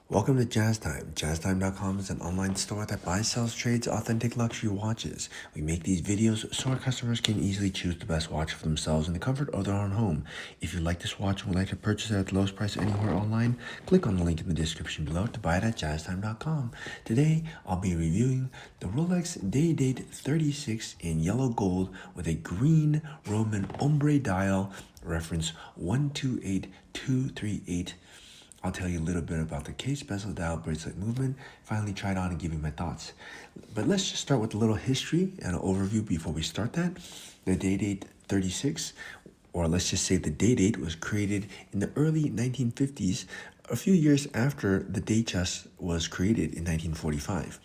Welcome to Jazz Time. JazzTime.com is an online store that buys, sells, trades authentic luxury watches. We make these videos so our customers can easily choose the best watch for themselves in the comfort of their own home. If you like this watch and would like to purchase it at the lowest price anywhere online, click on the link in the description below to buy it at JazzTime.com. Today, I'll be reviewing the Rolex Day-Date 36 in yellow gold with a green Roman Ombre dial, reference 128238. I'll tell you a little bit about the case, bezel, dial, bracelet movement, finally try it on and give you my thoughts. But let's just start with a little history and an overview before we start that. The Day-Date 36, or let's just say the Day-Date, was created in the early 1950s, a few years after the Datejust was created in 1945.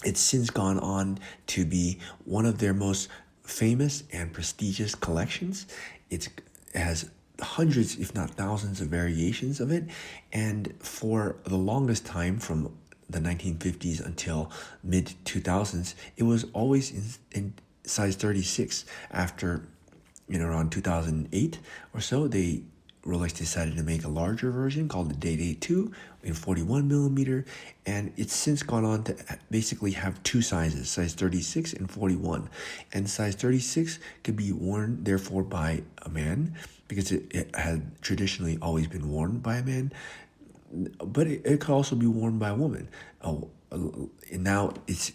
It's since gone on to be one of their most famous and prestigious collections. It has hundreds, if not thousands, of variations of it. And for the longest time, from the 1950s until mid 2000s, it was always in size 36. After, around 2008 or so, Rolex decided to make a larger version called the Day-Date 2 in 41 millimeter, and it's since gone on to basically have two sizes, size 36 and 41. And size 36 could be worn, therefore, by a man, because it had traditionally always been worn by a man, but it could also be worn by a woman. And now it's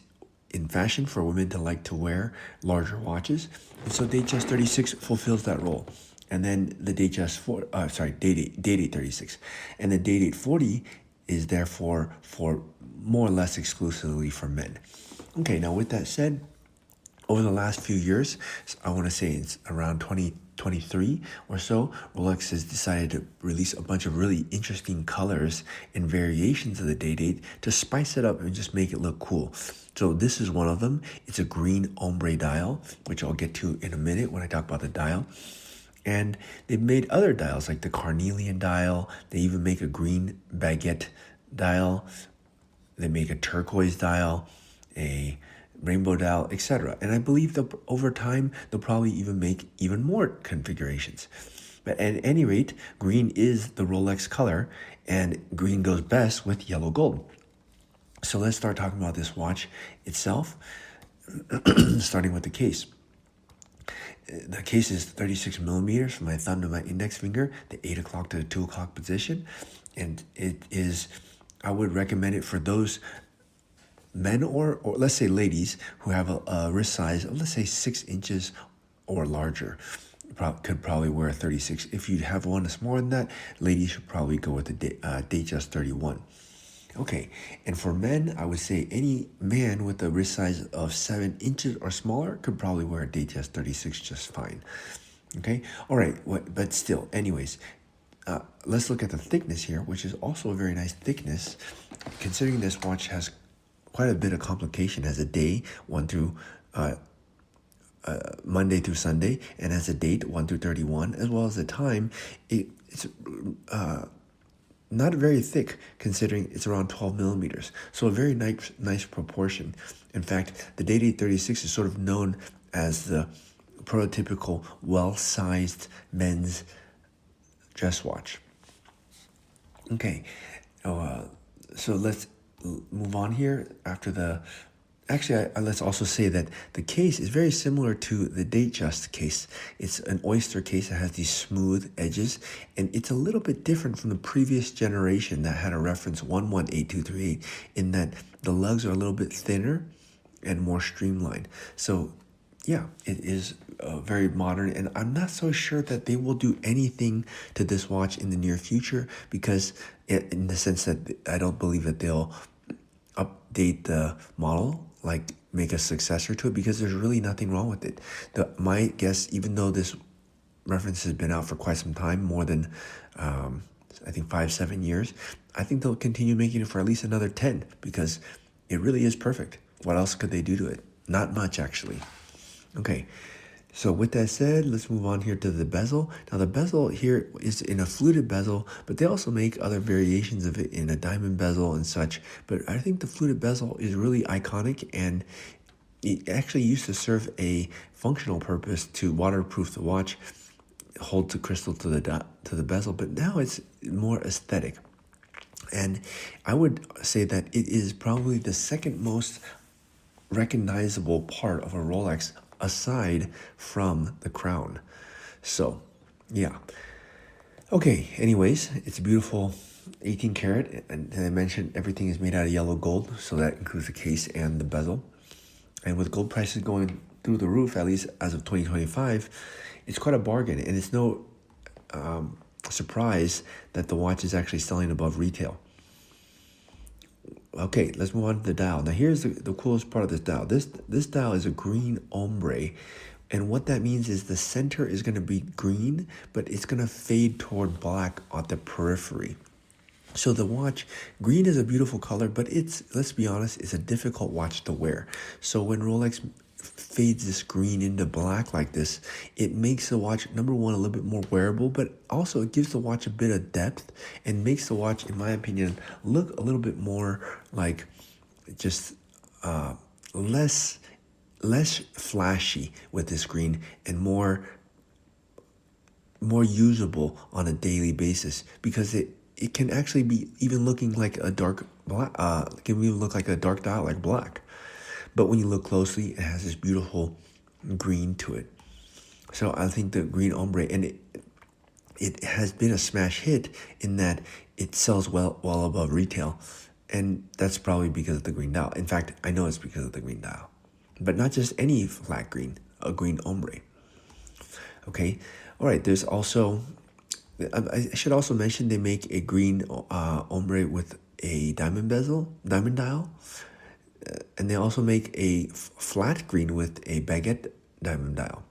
in fashion for women to like to wear larger watches, and so Datejust 36 fulfills that role. And then the Day-Date 36. And the Day-Date 40 is therefore for more or less exclusively for men. Okay, now with that said, over the last few years, I want to say it's around 2023 or so, Rolex has decided to release a bunch of really interesting colors and variations of the Day-Date to spice it up and just make it look cool. So this is one of them. It's a green ombre dial, which I'll get to in a minute when I talk about the dial. And they've made other dials like the carnelian dial. They even make a green baguette dial. They make a turquoise dial, a rainbow dial, etc. And I believe that over time, they'll probably even make even more configurations. But at any rate, green is the Rolex color, and green goes best with yellow gold. So let's start talking about this watch itself, starting with the case. The case is 36 millimeters from my thumb to my index finger, the 8 o'clock to the 2 o'clock position. And it is, I would recommend it for those men or let's say ladies who have a wrist size of, let's say, 6 inches or larger. Could probably wear a 36. If you have one that's more than that, ladies should probably go with the Datejust 31. Okay, and for men, I would say any man with a wrist size of 7 inches or smaller could probably wear a Datejust 36 just fine. Okay, all right, but still, anyways, let's look at the thickness here, which is also a very nice thickness, considering this watch has quite a bit of complication as a day, Monday through Sunday, and as a date, 1 through 31, as well as the time. It's not very thick, considering it's around 12 millimeters. So a very nice proportion. In fact, the Day-Date 36 is sort of known as the prototypical well-sized men's dress watch. Okay, so let's move on here after the... Actually, let's also say that the case is very similar to the Datejust case. It's an Oyster case that has these smooth edges, and it's a little bit different from the previous generation that had a reference 118238 in that the lugs are a little bit thinner and more streamlined. So yeah, it is very modern, and I'm not so sure that they will do anything to this watch in the near future, because in the sense that I don't believe that they'll update the model, like make a successor to it, because there's really nothing wrong with it. My guess, even though this reference has been out for quite some time, more than I think 5-7 years, I think they'll continue making it for at least another 10, because it really is perfect. What else could they do to it? Not much, actually. Okay, so with that said, let's move on here to the bezel. Now the bezel here is in a fluted bezel, but they also make other variations of it in a diamond bezel and such. But I think the fluted bezel is really iconic, and it actually used to serve a functional purpose to waterproof the watch, hold the crystal to the bezel, but now it's more aesthetic. And I would say that it is probably the second most recognizable part of a Rolex aside from the crown. So, yeah. Okay, anyways, it's a beautiful 18 karat, and I mentioned everything is made out of yellow gold, so that includes the case and the bezel. And with gold prices going through the roof, at least as of 2025, it's quite a bargain, and it's no surprise that the watch is actually selling above retail. Okay, let's move on to the dial. Now here's the coolest part of this dial. This dial is a green ombre, and what that means is the center is going to be green, but it's going to fade toward black at the periphery. So the watch, green is a beautiful color, but let's be honest, it's a difficult watch to wear. So when Rolex fades this green into black like this, it makes the watch, number one, a little bit more wearable, but also it gives the watch a bit of depth and makes the watch, in my opinion, look a little bit more like just less flashy with this green and more usable on a daily basis, because it can actually be even looking like a dark black, can even look like a dark dial like black. But when you look closely, it has this beautiful green to it. So I think the green ombre, and it has been a smash hit in that it sells well above retail. And that's probably because of the green dial. In fact, I know it's because of the green dial. But not just any flat green, a green ombre. Okay, all right, there's also, I should also mention they make a green ombre with a diamond dial. And they also make a flat green with a baguette diamond dial.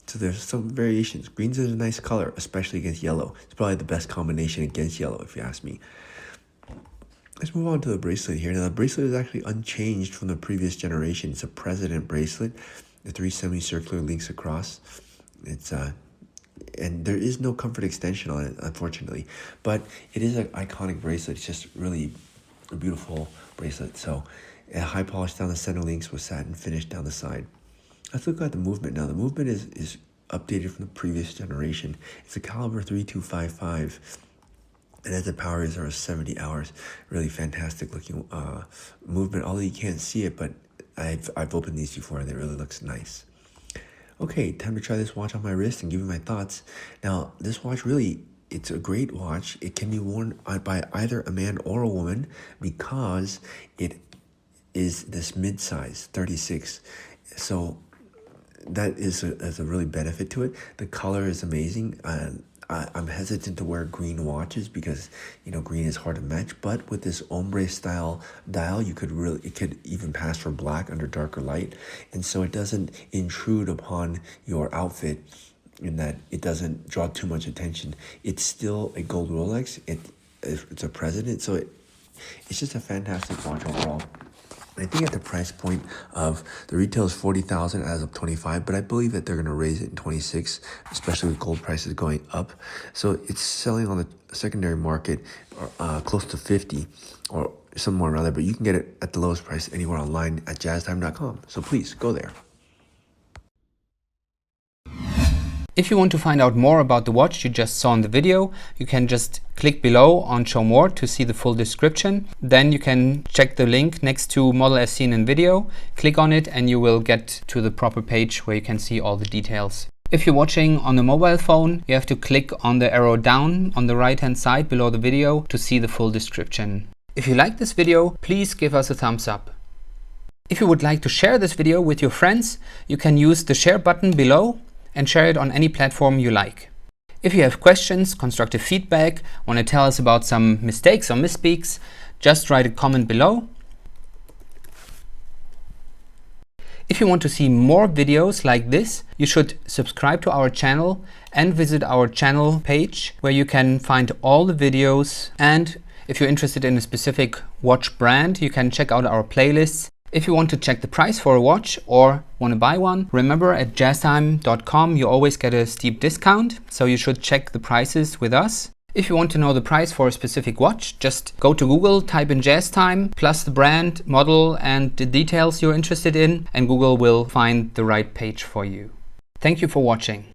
So there's some variations. Greens is a nice color, especially against yellow. It's probably the best combination against yellow, if you ask me. Let's move on to the bracelet here. Now, the bracelet is actually unchanged from the previous generation. It's a President bracelet. The 3 semicircular links across. It's and there is no comfort extension on it, unfortunately. But it is an iconic bracelet. It's just really a beautiful bracelet. So, a high polish down the center links with satin finish down the side. Let's look at the movement now. The movement is updated from the previous generation. It's a caliber 3255. It has a power reserve of 70 hours. Really fantastic looking movement, although you can't see it, but I've opened these before and it really looks nice. Okay, time to try this watch on my wrist and give you my thoughts. Now, this watch really, it's a great watch. It can be worn by either a man or a woman because it is this mid-size 36. So that is a really benefit to it. The color is amazing. I'm hesitant to wear green watches because, green is hard to match. But with this ombre style dial, it could even pass for black under darker light. And so it doesn't intrude upon your outfit in that it doesn't draw too much attention. It's still a gold Rolex. It's a President. So it's just a fantastic watch overall. I think at the price point of the retail is $40,000 as of 25, but I believe that they're going to raise it in 26, especially with gold prices going up. So it's selling on the secondary market close to 50 or somewhere around there, but you can get it at the lowest price anywhere online at jazztime.com. So please go there. If you want to find out more about the watch you just saw in the video, you can just click below on Show More to see the full description. Then you can check the link next to model as seen in video, click on it and you will get to the proper page where you can see all the details. If you're watching on a mobile phone, you have to click on the arrow down on the right hand side below the video to see the full description. If you like this video, please give us a thumbs up. If you would like to share this video with your friends, you can use the share button below and share it on any platform you like. If you have questions, constructive feedback, want to tell us about some mistakes or misspeaks, just write a comment below. If you want to see more videos like this, you should subscribe to our channel and visit our channel page where you can find all the videos. And if you're interested in a specific watch brand, you can check out our playlists. If you want to check the price for a watch or want to buy one, remember at jazztime.com you always get a steep discount, so you should check the prices with us. If you want to know the price for a specific watch, just go to Google, type in JazzTime, plus the brand, model and the details you're interested in, and Google will find the right page for you. Thank you for watching.